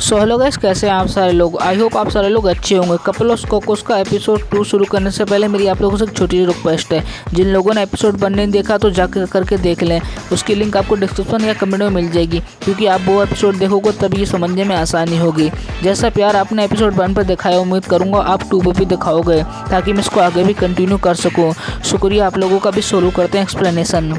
So hello guys, कैसे हैं आप सारे लोग। आई होप आप सारे लोग अच्छे होंगे। कपल ऑफ कोकोस का एपिसोड 2 शुरू करने से पहले मेरी आप लोगों से एक छोटी सी रिक्वेस्ट है। जिन लोगों ने एपिसोड 1 नहीं देखा तो जाकर करके देख लें। उसकी लिंक आपको डिस्क्रिप्शन या कमेंट में मिल जाएगी, क्योंकि आप वो एपिसोड देखोगे तभी ये समझने में आसानी होगी। जैसा प्यार आपने एपिसोड 1 पर दिखाया, उम्मीद करूँगा आप 2 पर भी दिखाओगे, ताकि मैं इसको आगे भी कंटिन्यू कर सकूँ। शुक्रिया आप लोगों का। भी शुरू करते हैं एक्सप्लेनेशन।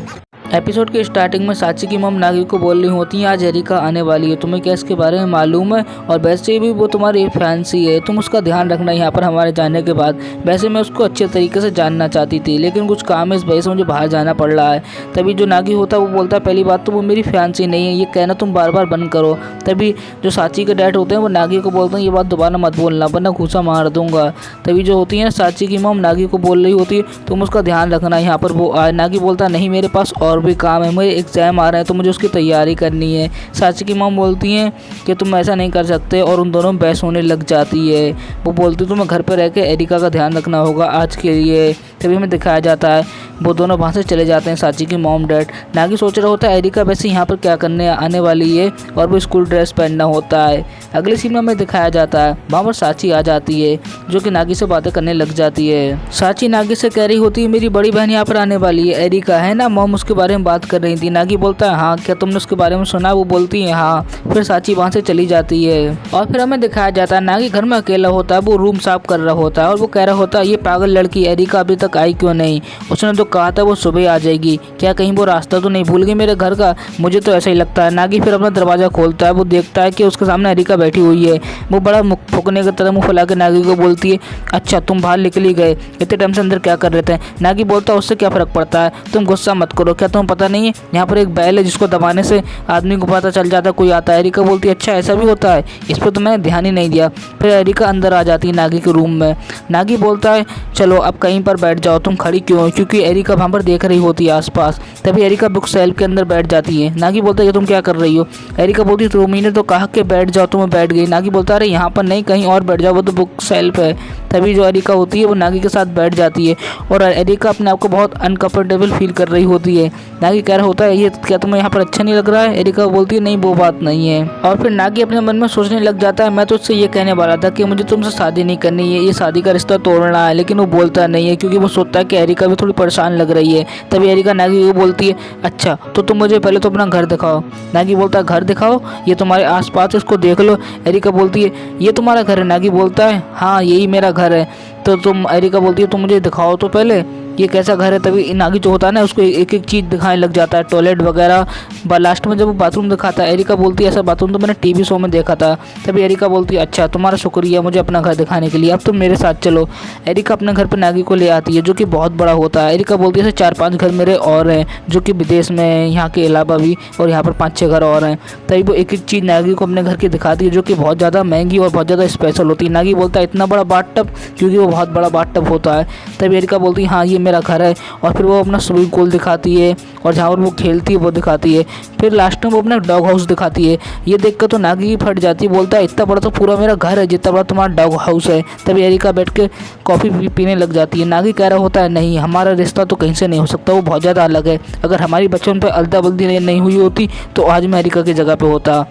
एपिसोड के स्टार्टिंग में साची की मम नागी को बोल रही होती है, आज एरिका आने वाली है, तुम्हें क्या इसके बारे में मालूम है? और वैसे भी वो तुम्हारी फैंसी है, तुम उसका ध्यान रखना यहाँ पर हमारे जाने के बाद। वैसे मैं उसको अच्छे तरीके से जानना चाहती थी, लेकिन कुछ काम है, इस वजह से मुझे बाहर जाना पड़ रहा है। तभी जो नागी होता है वो बोलता है, पहली बात तो वो मेरी फैंसी नहीं है, ये कहना तुम बार बार बंद करो। तभी जो साची के डैड होते हैं वो नागी को बोलते हैं, ये बात दोबारा मत बोलना वरना घूसा मार दूंगा। तभी जो होती है साची की मम नागी को बोल रही होती है, तुम उसका ध्यान रखना यहाँ पर वो आए। नागी बोलता नहीं, मेरे पास और भी काम है, मुझे एग्ज़ाम आ रहे हैं तो मुझे उसकी तैयारी करनी है। साची की मम बोलती हैं कि तुम ऐसा नहीं कर सकते, और उन दोनों में बहस होने लग जाती है। वो बोलती तुम्हें घर पर रह के एरिका का ध्यान रखना होगा आज के लिए। तभी हमें दिखाया जाता है वो दोनों वहाँ से चले जाते हैं, साची की मॉम डैड। नागी सोच रहा होता है एरिका वैसे यहाँ पर क्या करने आने वाली है, और वो स्कूल ड्रेस पहनना होता है। अगले सीन में हमें दिखाया जाता है वहाँ पर साची आ जाती है, जो कि नागी से बातें करने लग जाती है। साची नागी से कह रही होती है, मेरी बड़ी बहन यहाँ पर आने वाली है, एरिका है ना, मॉम उसके बारे में बात कर रही थी। नागी बोलता है हाँ, क्या तुमने उसके बारे में सुना? वो बोलती है हाँ। फिर साची वहाँ से चली जाती है, और फिर हमें दिखाया जाता है नागी घर में अकेला होता है, वो रूम साफ कर रहा होता है, और वो कह रहा होता है ये पागल लड़की एरिका अभी तक आई क्यों नहीं? उसने तो कहा था वो सुबह आ जाएगी, क्या कहीं वो रास्ता तो नहीं भूल गई मेरे घर का? मुझे तो ऐसा ही लगता है। नागी फिर अपना दरवाज़ा खोलता है, वो देखता है कि उसके सामने एरिका बैठी हुई है। वो बड़ा मुख फूकने की तरह मुँह फैला के नागी को बोलती है, अच्छा तुम बाहर निकल ही गए, इतने टाइम से अंदर क्या कर रहे थे? नागी बोलता है उससे क्या फ़र्क पड़ता है, तुम गुस्सा मत करो, क्या तुम्हें पता नहीं है यहाँ पर एक बैल है जिसको दबाने से आदमी को पता चल जाता है कोई आता है? एरिका बोलती है अच्छा ऐसा भी होता है, इस पर तो मैंने ध्यान ही नहीं दिया। फिर एरिका अंदर आ जाती है नागी के रूम में। नागी बोलता है चलो अब कहीं पर बैठ जाओ, तुम खड़ी क्यों हो? क्योंकि एरिका वहाँ पर देख रही होती है आसपास। तभी एरिका बुक सेल्फ के अंदर बैठ जाती है। नागी बोलता है ये तुम क्या कर रही हो? एरिका बोलती है रोमी ने तो कहा कि बैठ जाओ, तो मैं बैठ गई। नागी बोलता है अरे यहाँ पर नहीं, कहीं और बैठ जाओ, वो तो बुक सेल्फ है। तभी जो एरिका होती है वो नागी के साथ बैठ जाती है, और एरिका अपने आप को बहुत अनकंफर्टेबल फील कर रही होती है। नागी कह रहा होता है ये क्या तुम्हें यहाँ पर अच्छा नहीं लग रहा है? एरिका बोलती है नहीं वो बात नहीं है। और फिर नागी अपने मन में सोचने लग जाता है, मैं तो उससे ये कहने वाला था कि मुझे तुमसे शादी नहीं करनी है, ये शादी का रिश्ता तोड़ना है, लेकिन वो बोलता नहीं है क्योंकि वो सोचता है कि एरिका भी थोड़ी परेशान लग रही है। तभी एरिका नागी को बोलती है अच्छा तो तुम मुझे पहले तो अपना घर दिखाओ। नागी बोलता है घर दिखाओ, ये तुम्हारे आसपास इसको देख लो। एरिका बोलती है ये तुम्हारा घर है? नागी बोलता है हाँ यही मेरा घर है। तो तुम एरिका बोलती है तुम मुझे दिखाओ तो पहले ये कैसा घर है। तभी नागी जो होता है ना उसको एक एक चीज़ दिखाने लग जाता है, टॉयलेट वगैरह। लास्ट में जब वो बाथरूम दिखाता है, एरिका बोलती है ऐसा बाथरूम तो मैंने टीवी शो में देखा था। तभी एरिका बोलती है अच्छा तुम्हारा शुक्रिया मुझे अपना घर दिखाने के लिए, अब तुम मेरे साथ चलो। एरिका अपने घर पर नागी को ले आती है, जो कि बहुत बड़ा होता है। एरिका बोलती है 4-5 घर मेरे और हैं, जो कि विदेश में, यहाँ के अलावा भी, और यहाँ पर 5-6 घर और हैं। तभी वो एक एक चीज़ नागी को अपने घर की दिखाती है, जो कि बहुत ज़्यादा महंगी और बहुत ज़्यादा स्पेशल होती है। नागी बोलता है इतना बड़ा बाथटब, क्योंकि वो बहुत बड़ा बाथटब होता है। तभी एरिका बोलती है हाँ ये मेरा घर है, और फिर वो अपना स्विमिंग पूल दिखाती है, और जहाँ पर वो खेलती है वो दिखाती है। फिर लास्ट में वो अपना डॉग हाउस दिखाती है। ये देखकर तो नागी फट जाती है, बोलता है इतना बड़ा तो पूरा मेरा घर है जितना बड़ा तुम्हारा डॉग हाउस है। तभी एरिका बैठ के कॉफ़ी पीने लग जाती है। नागी कह रहा होता है नहीं हमारा रिश्ता तो कहीं से नहीं हो सकता, वो बहुत ज़्यादा अलग है। अगर हमारी बचपन पर अल्दा बल्दी नहीं हुई होती तो आज मैं एरिका की जगह पे होता।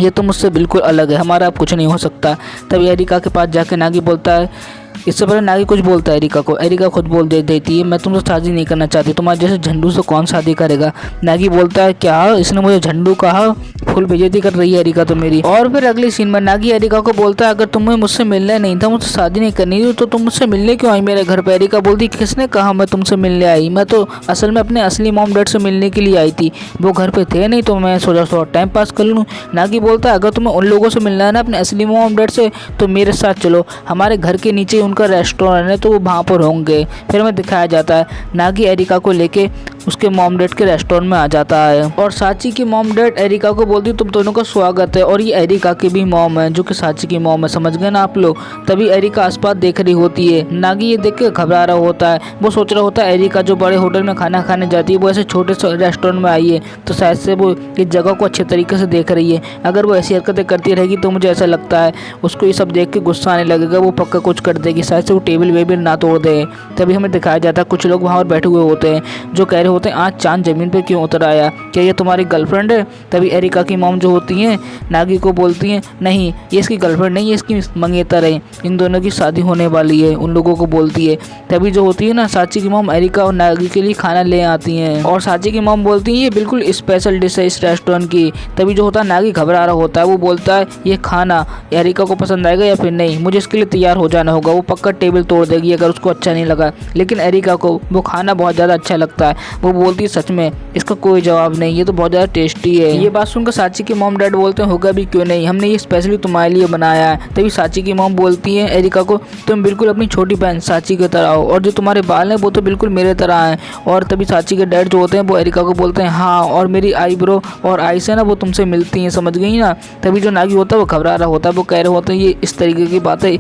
ये तो मुझसे बिल्कुल अलग है, हमारा अब कुछ नहीं हो सकता। तभी एरिका के पास जाके नागी बोलता है, इससे पहले नागी कुछ बोलता है एरिका को, एरिका खुद बोल देती है मैं तुमसे शादी नहीं करना चाहती, तुम्हारे जैसे झंडू से कौन शादी करेगा? नागी बोलता है क्या इसने मुझे झंडू कहा? फुल बेइज्जती कर रही है एरिका तो मेरी। और फिर अगले सीन में नागी एरिका को बोलता है अगर तुम्हें मुझसे मिलना नहीं था, मुझसे शादी नहीं करनी थी, तो तुम मुझसे मिलने क्यों आई मेरे घर पर? एरिका बोलती किसने कहा मैं तुमसे मिलने आई? मैं तो असल में अपने असली मॉम डैड से मिलने के लिए आई थी, वो घर पे थे नहीं, तो मैं सोचा थोड़ा टाइम पास कर लूँ। नागी बोलता है अगर तुम्हें उन लोगों से मिलना है ना अपने असली मॉम डैड से, तो मेरे साथ चलो, हमारे घर के नीचे उनका रेस्टोरेंट है तो वो वहाँ पर होंगे। फिर हमें दिखाया जाता है नागी एरिका को लेके उसके मॉम डैड के रेस्टोरेंट में आ जाता है, और साची की मॉम डैड एरिका को बोलती तुम दोनों का स्वागत है, और ये एरिका की भी मॉम है जो कि साची की मॉम है, समझ गए ना आप लोग। तभी एरिका आसपास देख रही होती है। नागी ये देख के घबरा रहा होता है, वो सोच रहा होता है एरिका जो बड़े होटल में खाना खाने जाती है वो ऐसे छोटे से रेस्टोरेंट में आई है, तो शायद से वो इस जगह को अच्छे तरीके से देख रही है। अगर वो ऐसी हरकतें करती रहेगी तो मुझे ऐसा लगता है उसको ये सब देख के गुस्सा आने लगेगा, वो पक्का कुछ कर देगी, शायद से वो टेबल वेबल ना तोड़ दे। तभी हमें दिखाया जाता है कुछ लोग वहाँ पर बैठे हुए होते हैं जो कह रहे होते हैं आज चांद ज़मीन पे क्यों उतर आया, क्या ये तुम्हारी गर्लफ्रेंड है। तभी एरिका की मॉम जो होती हैं नागी को बोलती हैं नहीं ये इसकी गर्लफ्रेंड नहीं, ये इसकी मंगेतर है, इन दोनों की शादी होने वाली है, उन लोगों को बोलती है। तभी जो होती है ना साची की मॉम एरिका और नागी के लिए खाना ले आती हैं और साची की मॉम बोलती है ये बिल्कुल स्पेशल डिश है इस रेस्टोरेंट की। तभी जो होता है नागी घबरा रहा होता है, वो बोलता है ये खाना एरिका को पसंद आएगा या फिर नहीं, मुझे इसके लिए तैयार हो जाना होगा, वो पक्का टेबल तोड़ देगी अगर उसको अच्छा नहीं लगा। लेकिन एरिका को वो खाना बहुत ज़्यादा अच्छा लगता है, वो बोलती है सच में इसका कोई जवाब नहीं, ये तो बहुत ज़्यादा टेस्टी है। ये बात सुनकर साची की मॉम डैड बोलते हैं होगा भी क्यों नहीं, हमने ये स्पेशली तुम्हारे लिए बनाया है। तभी साची की मॉम बोलती है एरिका को तुम बिल्कुल अपनी छोटी बहन साची की तरह हो और जो तुम्हारे बाल हैं वो तो बिल्कुल मेरे तरह हैं। और तभी साची के डैड जो होते हैं वो एरिका को बोलते हैं हाँ और मेरी आईब्रो और आइस है ना वो तुमसे मिलती हैं, समझ गई ना। तभी जो नागी होता है वो घबरा रहा होता है, वो कह रहे होते हैं ये इस तरीके की बातें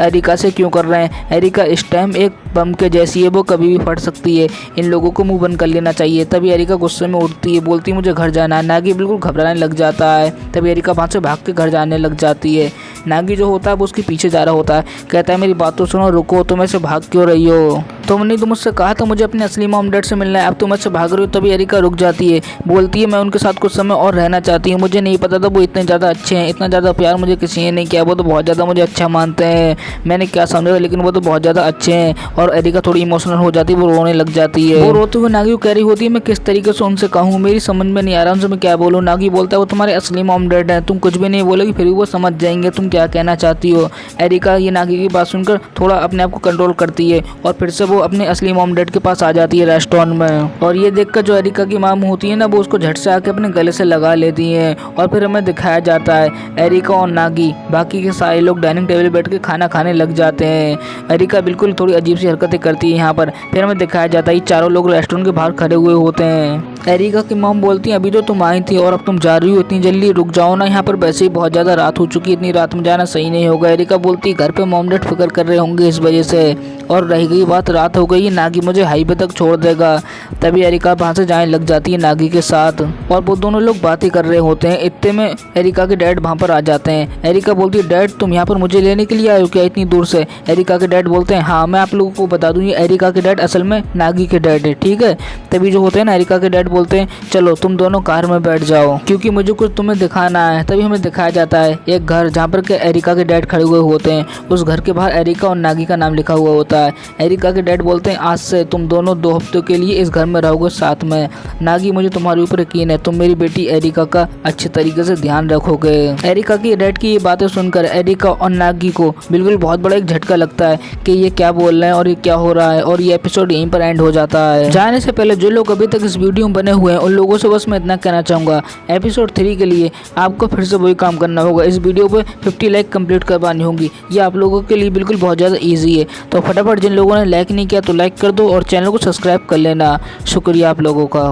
एरिका से क्यों कर रहे हैं, एरिका इस टाइम एक बम के जैसी है, वो कभी भी फट सकती है, इन लोगों को मुंह बंद कर लेना चाहिए। तभी एरिका गुस्से में उठती है, बोलती है मुझे घर जाना है। नागी बिल्कुल घबराने लग जाता है, तभी एरिका वहाँ से भाग के घर जाने लग जाती है। नागी जो होता है वो उसके पीछे जा रहा होता है, कहता है मेरी बात तो सुनो, रुको, तुम ऐसे भाग क्यों रही हो, तुमने तो मुझसे कहा था मुझे अपने असली मॉम डैड से मिलना है, अब तुम मुझसे भाग रही हो। तभी एरिका रुक जाती है, बोलती है मैं उनके साथ कुछ समय और रहना चाहती हूँ, मुझे नहीं पता था वो इतने ज़्यादा अच्छे हैं, इतना ज़्यादा प्यार मुझे किसी ने नहीं किया, वो तो बहुत ज़्यादा मुझे अच्छा मानते हैं, मैंने क्या समझा लेकिन वो तो बहुत ज़्यादा अच्छे हैं। और एरिका थोड़ी इमोशनल हो जाती है, वो रोने लग जाती है। वो रोते हुए नागी को कह रही होती है मैं किस तरीके से उनसे कहूँ, मेरी समझ में नहीं आ रहा उनसे मैं क्या बोलूँ। नागी बोलता है वो तुम्हारे असली मॉम डैड हैं, तुम कुछ भी नहीं बोलोगी फिर भी वो समझ जाएंगे तुम क्या कहना चाहती हो। एरिका ये नागी की बात सुनकर थोड़ा अपने आप को कंट्रोल करती है और फिर से वो अपने असली मॉम डैड के पास आ जाती है रेस्टोरेंट में। और ये देखकर जो एरिका की माम होती है ना वो उसको झट से आके अपने गले से लगा लेती है और फिर हमें दिखाया जाता है एरिका और नागी बाकी के सारे लोग डाइनिंग टेबल बैठ के खाना खाने लग जाते हैं। एरिका बिल्कुल थोड़ी अजीब सी हरकतें करती है यहाँ पर, फिर हमें दिखाया जाता है चारों लोग रेस्टोरेंट के बाहर खड़े हुए होते हैं। एरिका की मॉम बोलती है अभी तो तुम आई थी और अब तुम जा रही हो, इतनी जल्दी रुक जाओ ना, यहाँ पर वैसे ही बहुत ज़्यादा रात हो चुकी है, इतनी रात में जाना सही नहीं होगा। एरिका बोलती है घर पे मॉम डैड फिक्र कर रहे होंगे इस वजह से, और रह गई बात रात हो गई नागी मुझे हाईवे तक छोड़ देगा। तभी एरिका वहाँ से जाने लग जाती है नागी के साथ और वो दोनों लोग बातें कर रहे होते हैं। इतने में एरिका के डैड वहाँ पर आ जाते हैं। एरिका बोलती है डैड तुम यहाँ पर मुझे लेने के लिए आए हो क्या इतनी दूर से। एरिका के डैड बोलते हैं हाँ मैं आप लोगों को बता दूँ ये एरिका के डैड असल में नागी के डैड है, ठीक है। तभी जो होते हैं ना एरिका के डैड बोलते हैं चलो तुम दोनों कार में बैठ जाओ क्योंकि मुझे कुछ तुम्हें दिखाना है। तभी हमें दिखाया जाता है एक घर जहाँ पर के एरिका के डैड खड़े हुए होते हैं, उस घर के बाहर एरिका और नागी का नाम लिखा हुआ होता है। एरिका के डैड बोलते हैं आज से तुम दोनों 2 हफ्तों के लिए इस घर में रहोगे साथ में। नागी मुझे तुम्हारे ऊपर यकीन है, तुम मेरी बेटी एरिका का अच्छे तरीके से ध्यान रखोगे। एरिका की डैड की ये बातें सुनकर एरिका और नागी को बिल्कुल बहुत बड़ा एक झटका लगता है कि ये क्या बोल रहे हैं और ये क्या हो रहा है, और ये एपिसोड यहीं पर एंड हो जाता है। जाने से पहले जो लोग अभी तक इस वीडियो में बने हुए हैं उन लोगों से बस मैं इतना कहना चाहूँगा एपिसोड 3 के लिए आपको फिर से वही काम करना होगा, इस वीडियो पे 50 लाइक कंप्लीट करवानी होगी। ये आप लोगों के लिए बिल्कुल बहुत ज़्यादा ईजी है, तो फटाफट जिन लोगों ने लाइक नहीं किया तो लाइक कर दो और चैनल को सब्सक्राइब कर लेना। शुक्रिया आप लोगों का।